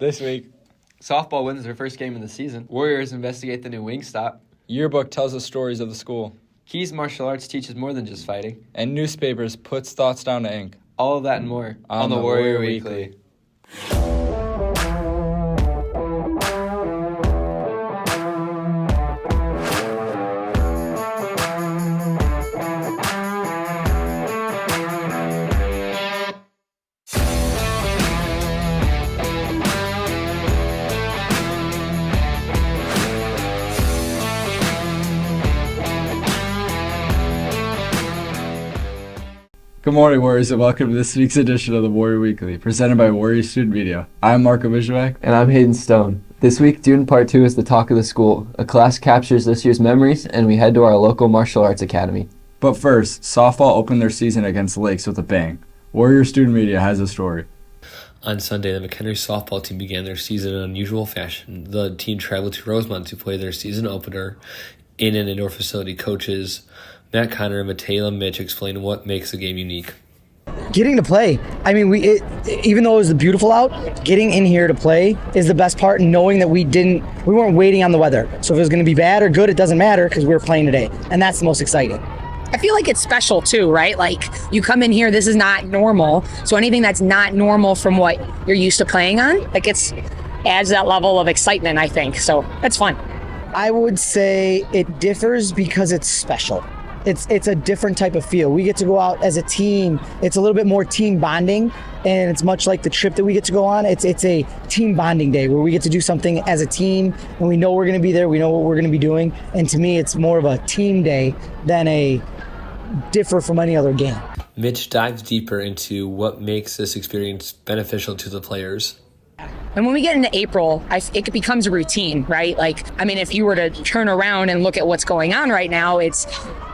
This week, softball wins their first game of the season. Warriors investigate the new Wingstop. Yearbook tells the stories of the school. Keys Martial Arts teaches more than just fighting. And newspapers puts thoughts down to ink. All of that and more on the Warrior Weekly. Good morning, Warriors, and welcome to this week's edition of the Warrior Weekly, presented by Warrior Student Media. I'm Marco Bijouac. And I'm Hayden Stone. This week, Student Part 2 is the talk of the school. A class captures this year's memories, and we head to our local martial arts academy. But first, softball opened their season against Lakes with a bang. Warrior Student Media has a story. On Sunday, the McHenry softball team began their season in unusual fashion. The team traveled to Rosemont to play their season opener in an indoor facility. Coaches Matt Connor and Mateo Mitch explain what makes the game unique. Getting to play. I mean, even though it was beautiful out, getting in here to play is the best part, and knowing that we weren't waiting on the weather. So if it was going to be bad or good, it doesn't matter because we were playing today, and that's the most exciting. I feel like it's special too, right? Like, you come in here, this is not normal. So anything that's not normal from what you're used to playing on, like, adds that level of excitement, I think. So it's fun. I would say it differs because it's special. It's a different type of feel. We get to go out as a team. It's a little bit more team bonding, and it's much like the trip that we get to go on. It's a team bonding day where we get to do something as a team, and we know we're going to be there. We know what we're going to be doing. And to me, it's more of a team day than a differ from any other game. Mitch dives deeper into what makes this experience beneficial to the players. And when we get into April, it becomes a routine, right? Like, I mean, if you were to turn around and look at what's going on right now, it's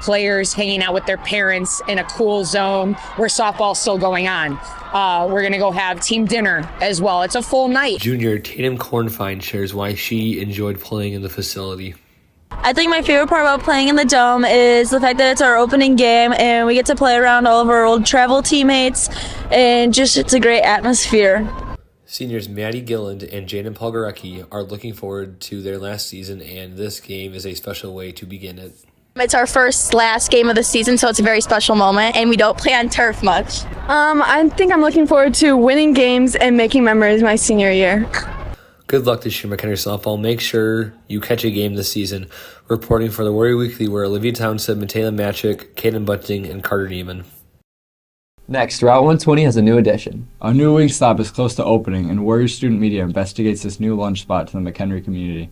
players hanging out with their parents in a cool zone where softball's still going on. We're going to go have team dinner as well. It's a full night. Junior Tatum Cornfine shares why she enjoyed playing in the facility. I think my favorite part about playing in the Dome is the fact that it's our opening game and we get to play around all of our old travel teammates, and just it's a great atmosphere. Seniors Maddie Gilland and Jaden Polgarecki are looking forward to their last season, and this game is a special way to begin it. It's our last game of the season, so it's a very special moment, and we don't play on turf much. I think I'm looking forward to winning games and making memories my senior year. Good luck this year, McHenry softball. Make sure you catch a game this season. Reporting for the Warrior Weekly were Olivia Townsend, Matela Matchik, Kaden Bunting, and Carter Neiman. Next, Route 120 has a new addition. A new Wingstop is close to opening, and Warrior Student Media investigates this new lunch spot to the McHenry community.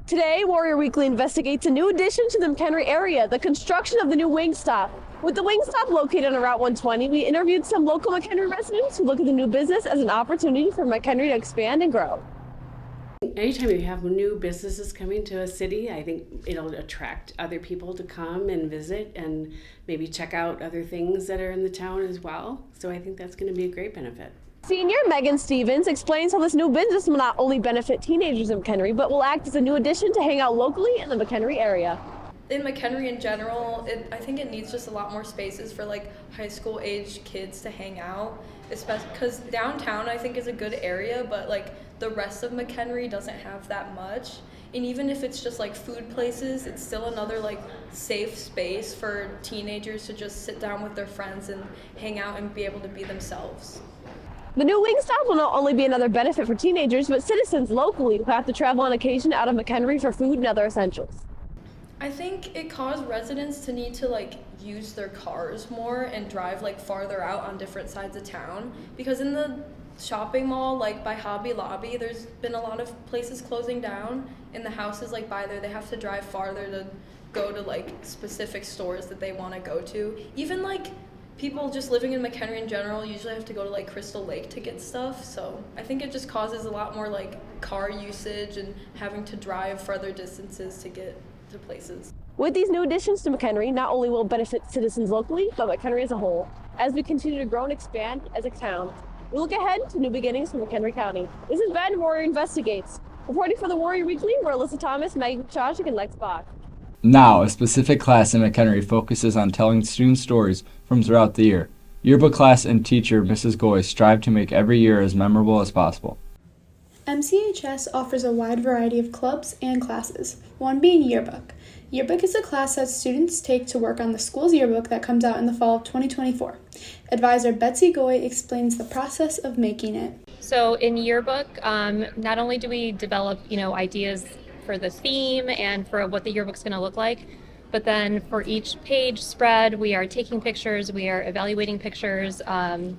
Today, Warrior Weekly investigates a new addition to the McHenry area, the construction of the new Wingstop. With the Wingstop located on Route 120, we interviewed some local McHenry residents who look at the new business as an opportunity for McHenry to expand and grow. Anytime you have new businesses coming to a city, I think it'll attract other people to come and visit and maybe check out other things that are in the town as well. So I think that's going to be a great benefit. Senior Megan Stevens explains how this new business will not only benefit teenagers in McHenry, but will act as a new addition to hang out locally in the McHenry area. In McHenry in general, I think it needs just a lot more spaces for like high school age kids to hang out, especially because downtown I think is a good area, but like the rest of McHenry doesn't have that much. And even if it's just like food places, it's still another like safe space for teenagers to just sit down with their friends and hang out and be able to be themselves. The new Wingstop will not only be another benefit for teenagers, but citizens locally who have to travel on occasion out of McHenry for food and other essentials. I think it caused residents to need to like use their cars more and drive like farther out on different sides of town, because in the shopping mall like by Hobby Lobby there's been a lot of places closing down. In the houses like by there, they have to drive farther to go to like specific stores that they want to go to. Even like people just living in McHenry in general usually have to go to like Crystal Lake to get stuff, so I think it just causes a lot more like car usage and having to drive further distances to get to places. With these new additions to McHenry, not only will it benefit citizens locally, but McHenry as a whole, as we continue to grow and expand as a town. We look ahead to new beginnings for McHenry County. This is Ben, Warrior Investigates. Reporting for the Warrior Weekly, we're Alyssa Thomas, Maggie Chachik, and Lex Bach. Now, a specific class in McHenry focuses on telling student stories from throughout the year. Yearbook class and teacher Mrs. Goy strive to make every year as memorable as possible. MCHS offers a wide variety of clubs and classes, one being yearbook. Yearbook is a class that students take to work on the school's yearbook that comes out in the fall of 2024. Advisor Betsy Goy explains the process of making it. So in yearbook, not only do we develop, ideas for the theme and for what the yearbook's going to look like, but then for each page spread, we are taking pictures, we are evaluating pictures, and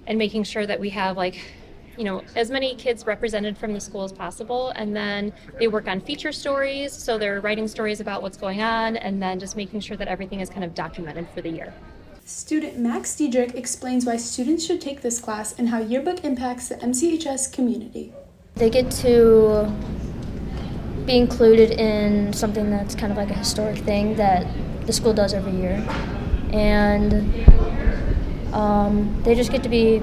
making sure that we have as many kids represented from the school as possible. And then they work on feature stories, so they're writing stories about what's going on, and then just making sure that everything is kind of documented for the year. Student Max Diedrich explains why students should take this class and how yearbook impacts the MCHS community. They get to be included in something that's kind of like a historic thing that the school does every year. And they just get to be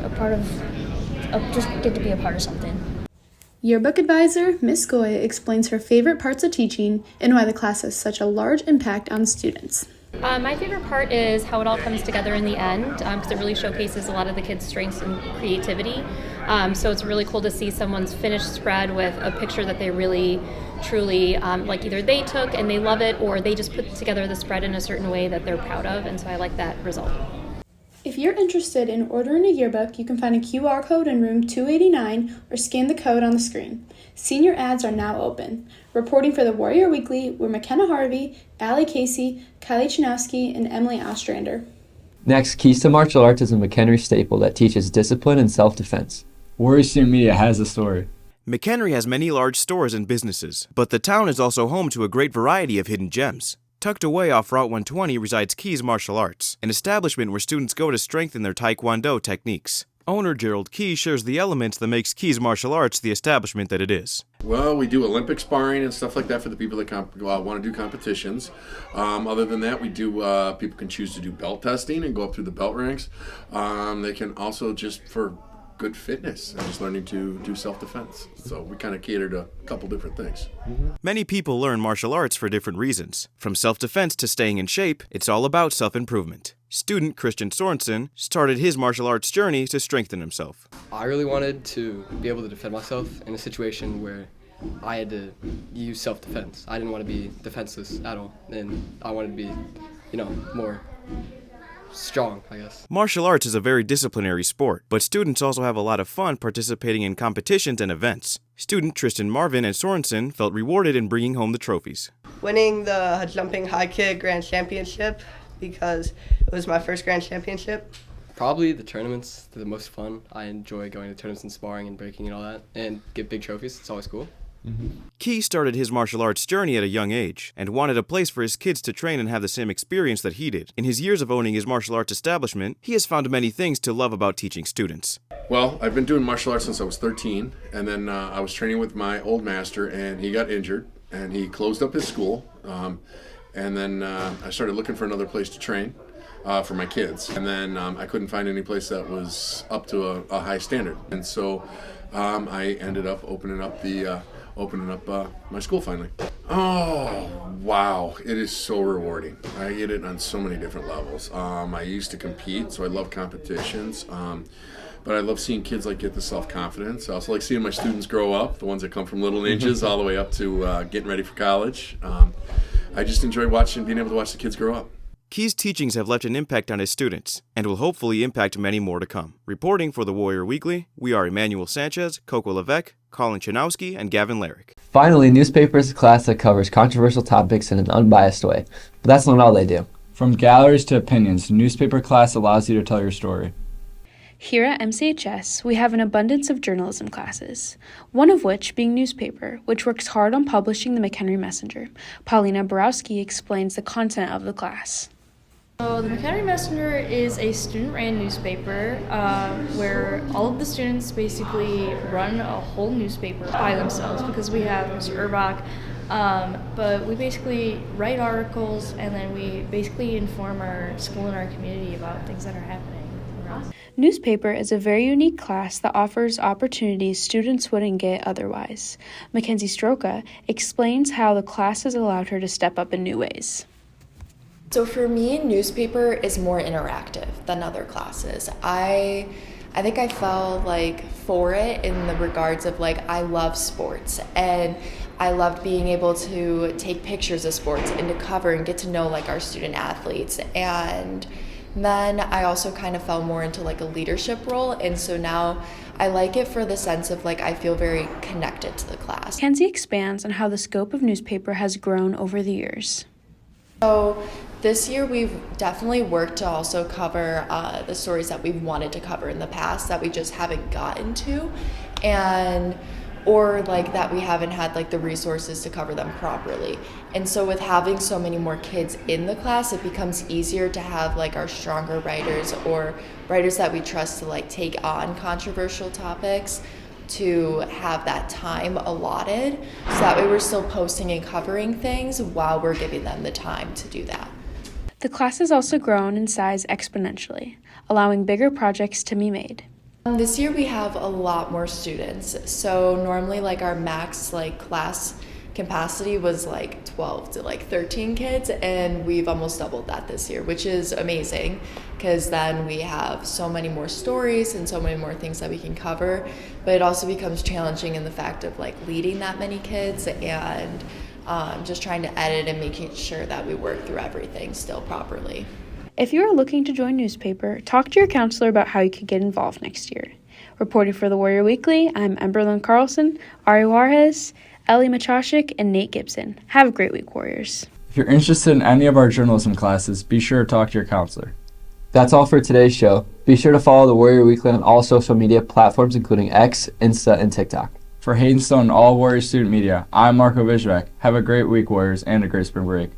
a part of something. Yearbook advisor Miss Goy explains her favorite parts of teaching and why the class has such a large impact on students. My favorite part is how it all comes together in the end, because it really showcases a lot of the kids' strengths and creativity. So it's really cool to see someone's finished spread with a picture that they really, truly, either they took and they love it, or they just put together the spread in a certain way that they're proud of, and so I like that result. If you're interested in ordering a yearbook, you can find a QR code in room 289 or scan the code on the screen. Senior ads are now open. Reporting for the Warrior Weekly were McKenna Harvey, Allie Casey, Kylie Chinowski, and Emily Ostrander. Next, Keys to Martial Arts is a McHenry staple that teaches discipline and self-defense. Warrior Student Media has a story. McHenry has many large stores and businesses, but the town is also home to a great variety of hidden gems. Tucked away off Route 120 resides Keys Martial Arts, an establishment where students go to strengthen their Taekwondo techniques. Owner Gerald Key shares the elements that makes Keys Martial Arts the establishment that it is. Well, we do Olympic sparring and stuff like that for the people that want to do competitions. Other than that, we do. People can choose to do belt testing and go up through the belt ranks. They can also just for good fitness and just learning to do self-defense. So we kind of cater to a couple different things. Many people learn martial arts for different reasons. From self-defense to staying in shape, it's all about self-improvement. Student Christian Sorensen started his martial arts journey to strengthen himself. I really wanted to be able to defend myself in a situation where I had to use self-defense. I didn't want to be defenseless at all, and I wanted to be, more strong, I guess. Martial arts is a very disciplinary sport, but students also have a lot of fun participating in competitions and events. Student Tristan Marvin and Sorensen felt rewarded in bringing home the trophies. Winning the jumping high kick grand championship, because it was my first grand championship. Probably the tournaments, they're the most fun. I enjoy going to tournaments and sparring and breaking and all that, and get big trophies. It's always cool. Key started his martial arts journey at a young age and wanted a place for his kids to train and have the same experience that he did. In his years of owning his martial arts establishment, he has found many things to love about teaching students. Well, I've been doing martial arts since I was 13, and then I was training with my old master, and he got injured, and he closed up his school, and then I started looking for another place to train for my kids, and then I couldn't find any place that was up to a high standard, and so I ended up opening up my school finally. Oh, wow. It is so rewarding. I get it on so many different levels. I used to compete, so I love competitions. But I love seeing kids get the self-confidence. I also like seeing my students grow up, the ones that come from little ninjas all the way up to getting ready for college. I just enjoy being able to watch the kids grow up. Key's teachings have left an impact on his students and will hopefully impact many more to come. Reporting for the Warrior Weekly, we are Emmanuel Sanchez, Coco Levesque, Colin Chinowski, and Gavin Larrick. Finally, newspaper is a class that covers controversial topics in an unbiased way. But that's not all they do. From galleries to opinions, newspaper class allows you to tell your story. Here at MCHS, we have an abundance of journalism classes, one of which being newspaper, which works hard on publishing the McHenry Messenger. Paulina Borowski explains the content of the class. So the McHenry Messenger is a student-ran newspaper where all of the students basically run a whole newspaper by themselves because we have Mr. Urbach, but we basically write articles and then we basically inform our school and our community about things that are happening around. Newspaper is a very unique class that offers opportunities students wouldn't get otherwise. Mackenzie Stroka explains how the class has allowed her to step up in new ways. So for me, newspaper is more interactive than other classes. I I think I fell like for it in the regards of like I love sports and I loved being able to take pictures of sports and to cover and get to know like our student athletes. And then I also kind of fell more into like a leadership role, and so now I like it for the sense of like I feel very connected to the class. Kenzie expands on how the scope of newspaper has grown over the years. So this year we've definitely worked to also cover the stories that we've wanted to cover in the past that we just haven't gotten to, and or like that we haven't had like the resources to cover them properly. And so with having so many more kids in the class, it becomes easier to have like our stronger writers or writers that we trust to like take on controversial topics to have that time allotted, so that way we're still posting and covering things while we're giving them the time to do that. The class has also grown in size exponentially, allowing bigger projects to be made. This year we have a lot more students. So normally like our max like class capacity was like 12 to like 13 kids, and we've almost doubled that this year, which is amazing because then we have so many more stories and so many more things that we can cover. But it also becomes challenging in the fact of like leading that many kids and just trying to edit and making sure that we work through everything still properly. If you are looking to join newspaper, talk to your counselor about how you could get involved next year. Reporting for the Warrior Weekly, I'm Emberlyn Carlson, Ari Juarez, Ellie Machashik, and Nate Gibson. Have a great week, Warriors. If you're interested in any of our journalism classes, be sure to talk to your counselor. That's all for today's show. Be sure to follow the Warrior Weekly on all social media platforms, including X, Insta, and TikTok. For Hadenstone and all Warrior student media, I'm Marco Vizhak. Have a great week, Warriors, and a great spring break.